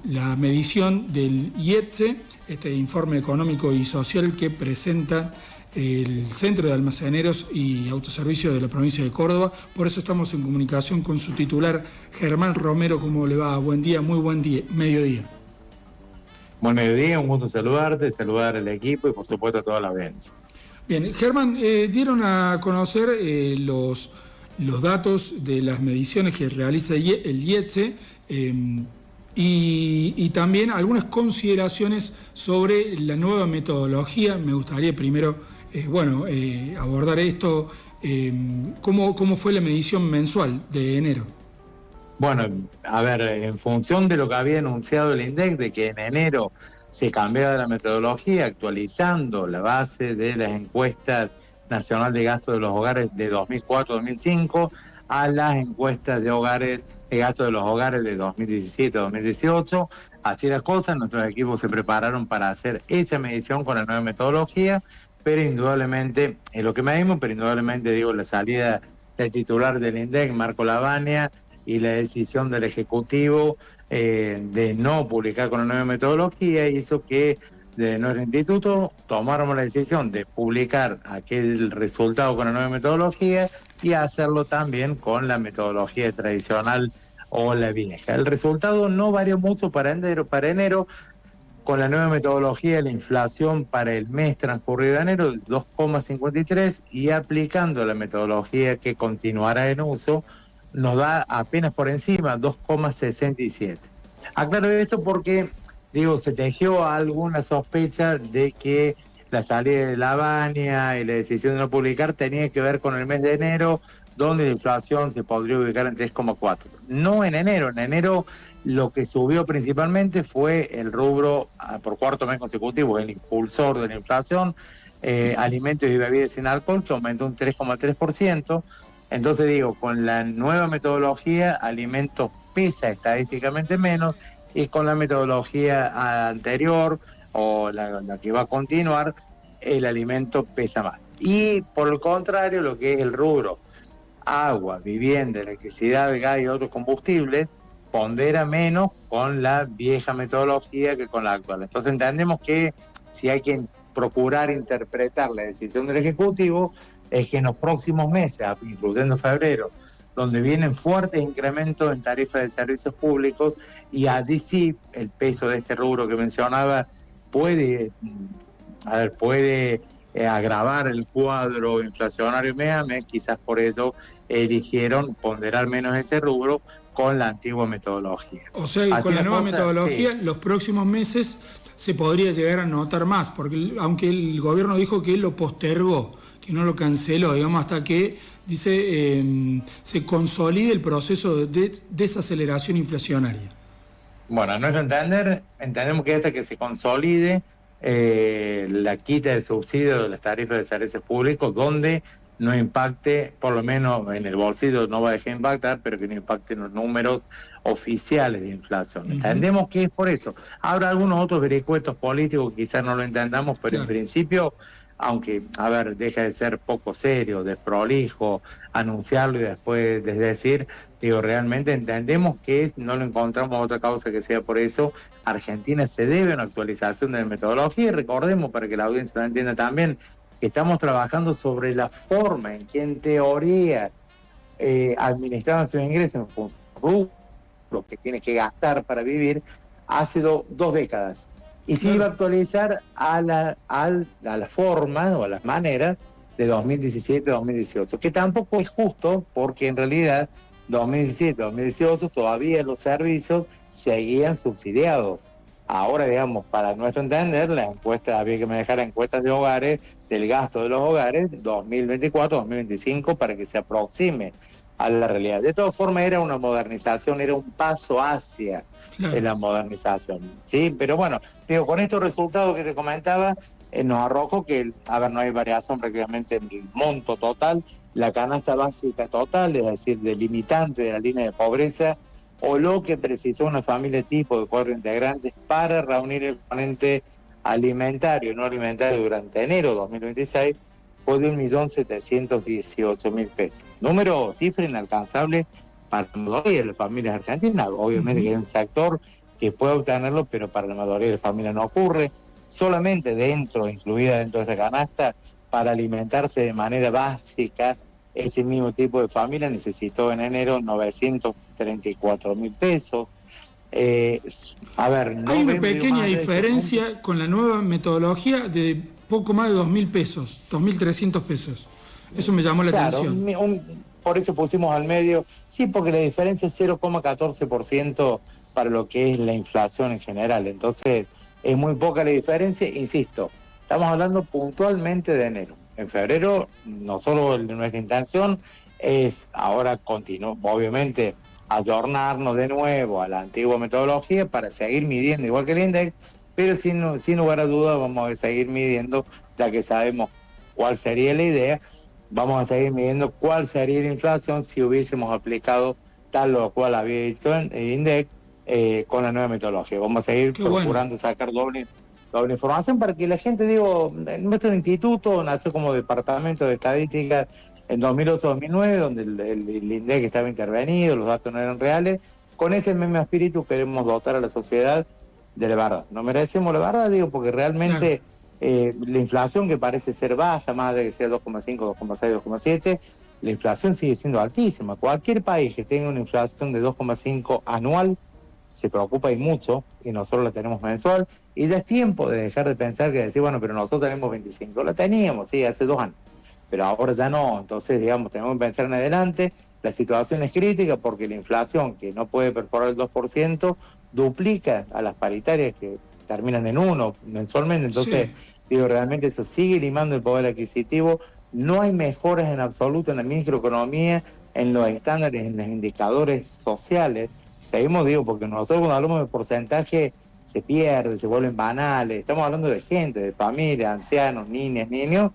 la medición del IETSE, este informe económico y social que presenta el Centro de Almaceneros y Autoservicios de la provincia de Córdoba. Por eso estamos en comunicación con su titular, Germán Romero. ¿Cómo le va? Buen día, muy buen día, mediodía. Buen mediodía, un gusto saludarte, saludar al equipo y por supuesto a toda la audiencia. Bien, Germán, dieron a conocer los datos de las mediciones que realiza el IETSE y también algunas consideraciones sobre la nueva metodología. Me gustaría primero abordar esto. ¿Cómo fue la medición mensual de enero? Bueno, a ver, en función de lo que había anunciado el INDEC, de que en enero se cambiaba la metodología, actualizando la base de las encuestas nacional de gasto de los hogares de 2004-2005 a las encuestas de hogares de gasto de los hogares de 2017-2018. Así las cosas, nuestros equipos se prepararon para hacer esa medición con la nueva metodología, pero indudablemente, es lo que medimos, pero indudablemente digo, la salida del titular del INDEC, Marco Lavagna, y la decisión del Ejecutivo de no publicar con la nueva metodología hizo que desde nuestro instituto tomáramos la decisión de publicar aquel resultado con la nueva metodología y hacerlo también con la metodología tradicional o la vieja. El resultado no varió mucho para enero. Con la nueva metodología, la inflación para el mes transcurrido de enero, 2,53, y aplicando la metodología que continuará en uso, nos da apenas por encima 2,67. Aclaro esto porque, se tejió alguna sospecha de que la salida de Lavagna y la decisión de no publicar tenía que ver con el mes de enero, donde la inflación se podría ubicar en 3,4. No en enero lo que subió principalmente fue el rubro, por cuarto mes consecutivo, el impulsor de la inflación, alimentos y bebidas sin alcohol, que aumentó un 3,3%. Entonces con la nueva metodología, alimentos pesa estadísticamente menos, y con la metodología anterior o la que va a continuar, el alimento pesa más. Y por el contrario, lo que es el rubro agua, vivienda, electricidad, gas y otros combustibles, pondera menos con la vieja metodología que con la actual. Entonces entendemos que si hay que procurar interpretar la decisión del Ejecutivo, es que en los próximos meses, incluyendo febrero, donde vienen fuertes incrementos en tarifas de servicios públicos, y allí sí el peso de este rubro que mencionaba puede agravar el cuadro inflacionario mes a mes. Quizás por eso eligieron ponderar menos ese rubro con la antigua metodología. O sea, que con la nueva metodología, sí, los próximos meses se podría llegar a notar más, porque aunque el gobierno dijo que lo postergó, que no lo canceló, hasta que, se consolide el proceso de desaceleración inflacionaria. Bueno, a nuestro entender, entendemos que hasta que se consolide la quita del subsidio de las tarifas de servicios públicos, donde no impacte, por lo menos en el bolsillo no va a dejar de impactar, pero que no impacte en los números oficiales de inflación. Entendemos que es por eso. Habrá algunos otros vericuetos políticos que quizás no lo entendamos, pero claro, en principio, aunque, deja de ser poco serio, desprolijo, anunciarlo y después decir, realmente entendemos que no lo encontramos otra causa que sea por eso. Argentina se debe a una actualización de la metodología, y recordemos, para que la audiencia lo entienda también, que estamos trabajando sobre la forma en que en teoría administraban sus ingresos en función de lo que tiene que gastar para vivir hace 2 décadas. Y se iba a actualizar a la forma o a las maneras de 2017-2018, que tampoco es justo, porque en realidad 2017-2018 todavía los servicios seguían subsidiados. Ahora, para nuestro entender, las encuestas, había que manejar encuestas de hogares, del gasto de los hogares, 2024-2025, para que se aproxime a la realidad. De todas formas, era una modernización, era un paso hacia la modernización, ¿sí? Pero bueno, con estos resultados que te comentaba, nos arrojó que, no hay variación prácticamente en el monto total, la canasta básica total, es decir, delimitante de la línea de pobreza, o lo que precisó una familia tipo de 4 integrantes para reunir el componente alimentario y no alimentario durante enero de 2026, fue de 1.718.000 pesos. Cifra inalcanzable para la mayoría de las familias argentinas. Obviamente que es un sector que puede obtenerlo, pero para la mayoría de las familias no ocurre. Solamente incluida dentro de esa canasta, para alimentarse de manera básica, ese mismo tipo de familia necesitó en enero 934.000 pesos. A ver, Hay no una vemos, digo, pequeña más allá de estos números. diferencia con la nueva metodología de poco más de 2.000 pesos, 2.300 pesos. Eso me llamó la Claro, atención. por eso pusimos al medio, sí, porque la diferencia es 0,14% para lo que es la inflación en general. Entonces, es muy poca la diferencia, insisto, estamos hablando puntualmente de enero. En febrero, nuestra intención es ahora continuar, obviamente, ayornarnos de nuevo a la antigua metodología para seguir midiendo igual que el INDEC, pero sin lugar a dudas vamos a seguir midiendo, ya que sabemos cuál sería la idea. Vamos a seguir midiendo cuál sería la inflación si hubiésemos aplicado tal o cual había dicho el INDEC con la nueva metodología. Vamos a seguir Qué bueno. procurando sacar doble información para que la gente, digo, nuestro instituto nació como departamento de estadística en 2008-2009, donde el INDEC estaba intervenido, los datos no eran reales. Con ese mismo espíritu queremos dotar a la sociedad de la verdad. No merecemos la verdad, digo, porque Claro. realmente la inflación, que parece ser baja, más de que sea 2,5, 2,6, 2,7, la inflación sigue siendo altísima. Cualquier país que tenga una inflación de 2,5 anual se preocupa y mucho, y nosotros la tenemos mensual, y ya es tiempo de dejar de pensar que decir, bueno, pero nosotros tenemos 25, la teníamos, sí, hace 2 años, pero ahora ya no. Entonces, digamos, tenemos que pensar en adelante. La situación es crítica porque la inflación, que no puede perforar el 2%, duplica a las paritarias que terminan en 1 mensualmente. Entonces, Sí. digo, realmente eso sigue limando el poder adquisitivo. No hay mejoras en absoluto en la microeconomía, en los estándares, en los indicadores sociales. Seguimos, digo, porque nosotros cuando hablamos de porcentaje se pierde, se vuelven banales. Estamos hablando de gente, de familia, ancianos, niñas, niños.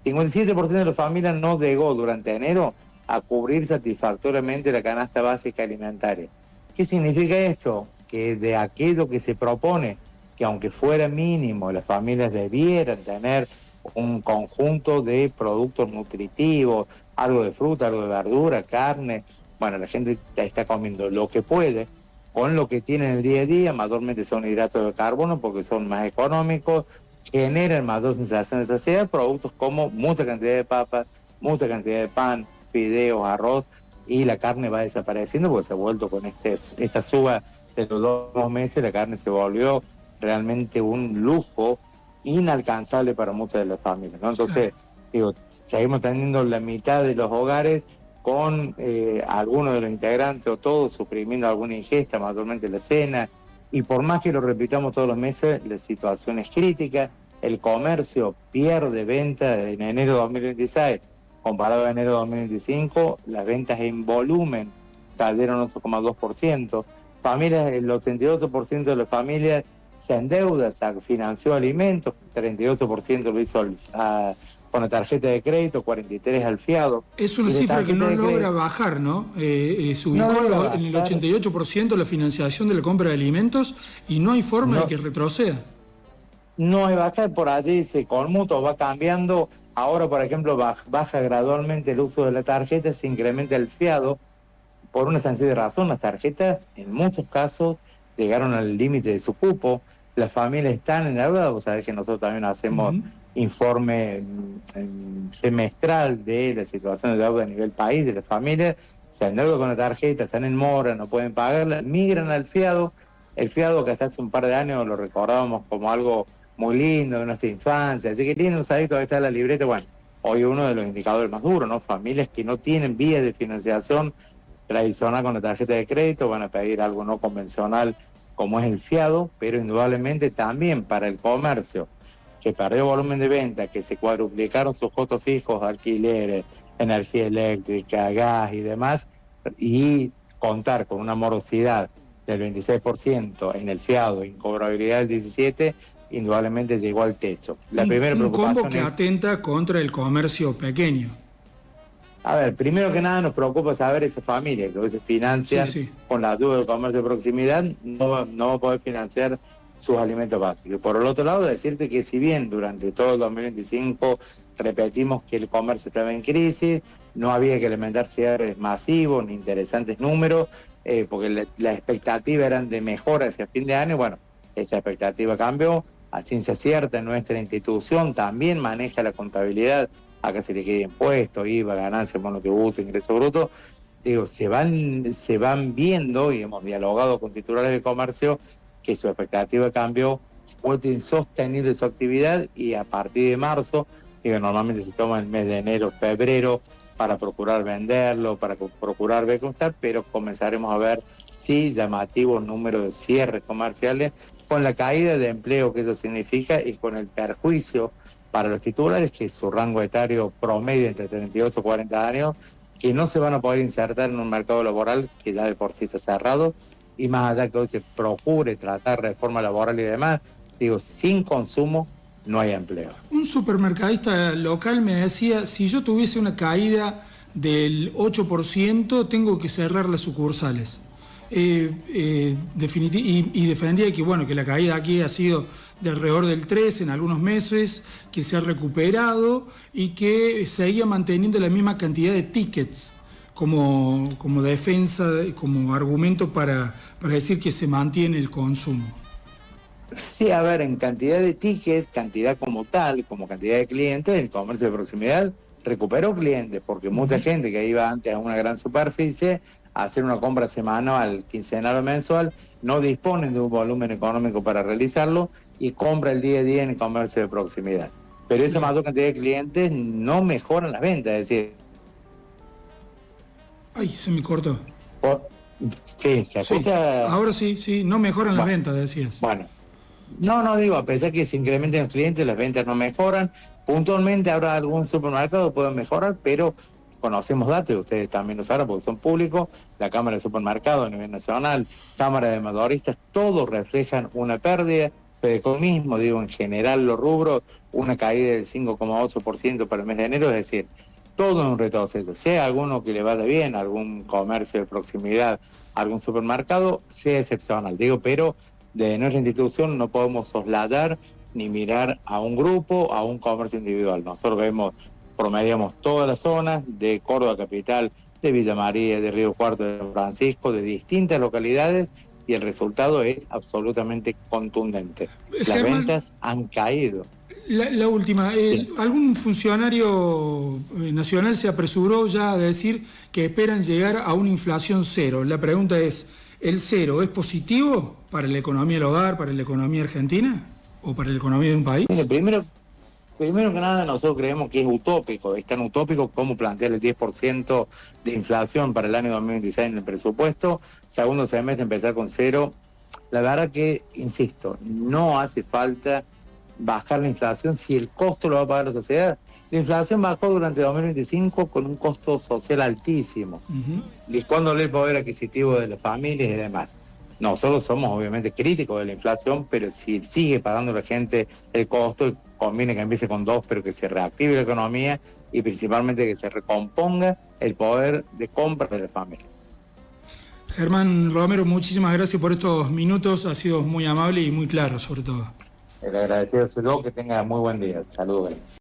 57% de las familias no llegó durante enero a cubrir satisfactoriamente la canasta básica alimentaria. ¿Qué significa esto? Que de aquello que se propone, que aunque fuera mínimo, las familias debieran tener un conjunto de productos nutritivos, algo de fruta, algo de verdura, carne. Bueno, la gente está comiendo lo que puede, con lo que tiene en el día a día. Mayormente son hidratos de carbono porque son más económicos, generan mayor sensación de saciedad. Productos como mucha cantidad de papas, mucha cantidad de pan, fideos, arroz, y la carne va desapareciendo porque se ha vuelto con esta suba de los 2 meses. La carne se volvió realmente un lujo inalcanzable para muchas de las familias, ¿no? Claro. Entonces, digo, seguimos teniendo la mitad de los hogares con algunos de los integrantes o todos suprimiendo alguna ingesta, mayormente la cena, y por más que lo repitamos todos los meses, la situación es crítica. El comercio pierde ventas en enero de 2026 comparado a enero de 2025, las ventas en volumen cayeron 8,2%. Familias, el 88% de las familias se endeuda, se financió alimentos, 38% lo hizo con la tarjeta de crédito, 43% al fiado. Es una Y de cifra que tarjeta no de logra crédito bajar, ¿no? Se no ubicó logra en el bajar, 88% la financiación de la compra de alimentos y no hay forma de no, que retroceda. no hay baja. Por allí se conmuta, va cambiando. Ahora, por ejemplo, baja gradualmente el uso de la tarjeta, se incrementa el fiado. Por una sencilla razón, las tarjetas en muchos casos llegaron al límite de su cupo, las familias están en deuda. Vos sabés que nosotros también hacemos Ujú. informe semestral de la situación de deuda a nivel país, de las familias. Se endeudan con la tarjeta, están en mora, no pueden pagarla, migran al fiado. El fiado, que hasta hace un par de años lo recordábamos como algo muy lindo de nuestra infancia, así que tienen saber que todavía está en la libreta. Bueno, hoy uno de los indicadores más duros, ¿no? Familias que no tienen vías de financiación tradicional con la tarjeta de crédito van a pedir algo no convencional como es el fiado, pero indudablemente también para el comercio, que perdió volumen de venta, que se cuadruplicaron sus costos fijos, alquileres, energía eléctrica, gas y demás, y contar con una morosidad del 26% en el fiado, incobrabilidad del 17%, indudablemente llegó al techo. La primera Un combo preocupación que es, atenta contra el comercio pequeño. a ver, primero que nada nos preocupa saber esa familia que hoy se Sí, financian sí. con la ayuda del comercio de proximidad, no va a poder financiar sus alimentos básicos. Por el otro lado, decirte que si bien durante todo el 2025 repetimos que el comercio estaba en crisis, no había que alimentar cierres masivos ni interesantes números, porque la expectativa eran de mejora hacia fin de año. Bueno, esa expectativa cambió. A ciencia cierta, nuestra institución también maneja la contabilidad. Acá se le queda impuesto, IVA, ganancia, monotributo, ingreso bruto. Digo, se van viendo, y hemos dialogado con titulares de comercio, que su expectativa cambió, se puede insostenible su actividad, y a partir de marzo, digo, normalmente se toma el mes de enero, febrero, para procurar venderlo, para procurar ver cómo está, pero comenzaremos a ver, sí, llamativos números de cierres comerciales, con la caída de empleo que eso significa y con el perjuicio para los titulares, que su rango etario promedio entre 38 y 40 años, que no se van a poder insertar en un mercado laboral que ya de por sí está cerrado, y más allá que hoy se procure tratar reforma laboral y demás, digo, sin consumo no hay empleo. Un supermercadista local me decía, si yo tuviese una caída del 8%, tengo que cerrar las sucursales. Y defendía que, bueno, que la caída aquí ha sido de alrededor del 3 en algunos meses, que se ha recuperado y que seguía manteniendo la misma cantidad de tickets como defensa, como argumento para decir que se mantiene el consumo. Sí, a ver, en cantidad de tickets, cantidad como tal, como cantidad de clientes, el comercio de proximidad recuperó clientes, porque mucha gente que iba antes a una gran superficie a hacer una compra semanal, quincenal o mensual, no disponen de un volumen económico para realizarlo y compra el día a día en el comercio de proximidad. Pero esa mayor cantidad de clientes no mejoran las ventas, es decir... Ay, se me cortó. Sí, ¿se escucha? Sí, ahora sí, no mejoran las ventas, decías. Bueno. No, digo, a pesar que se incrementen los clientes, las ventas no mejoran. Puntualmente habrá algún supermercado que pueda mejorar, pero conocemos datos, y ustedes también lo sabrán porque son públicos, la Cámara de Supermercados a nivel nacional, Cámara de Mayoristas, todos reflejan una pérdida. Pero mismo, digo, en general los rubros, una caída del 5,8% para el mes de enero, es decir, todo en un retroceso. Sea alguno que le vaya bien, algún comercio de proximidad, algún supermercado, sea excepcional, digo, pero de nuestra institución no podemos soslayar ni mirar a un grupo, a un comercio individual. Nosotros promediamos todas las zonas de Córdoba capital, de Villa María, de Río Cuarto, de Francisco, de distintas localidades, y el resultado es absolutamente contundente. Las ventas han caído. La última, Sí. ¿Algún funcionario nacional se apresuró ya a decir que esperan llegar a una inflación cero? La pregunta es, ¿el cero es positivo para la economía del hogar, para la economía argentina o para la economía de un país? Bueno, primero que nada, nosotros creemos que es utópico, es tan utópico como plantear el 10% de inflación para el año 2026 en el presupuesto. Segundo semestre empezar con cero. La verdad que, insisto, no hace falta bajar la inflación si el costo lo va a pagar la sociedad. La inflación bajó durante 2025 con un costo social altísimo, discuándole el poder adquisitivo de las familias y demás. Nosotros somos obviamente críticos de la inflación, pero si sigue pagando la gente el costo, conviene que empiece con 2, pero que se reactive la economía y principalmente que se recomponga el poder de compra de la familia. Germán Romero, muchísimas gracias por estos minutos, ha sido muy amable y muy claro sobre todo. El agradecido soy yo, que tenga muy buen día. Saludos.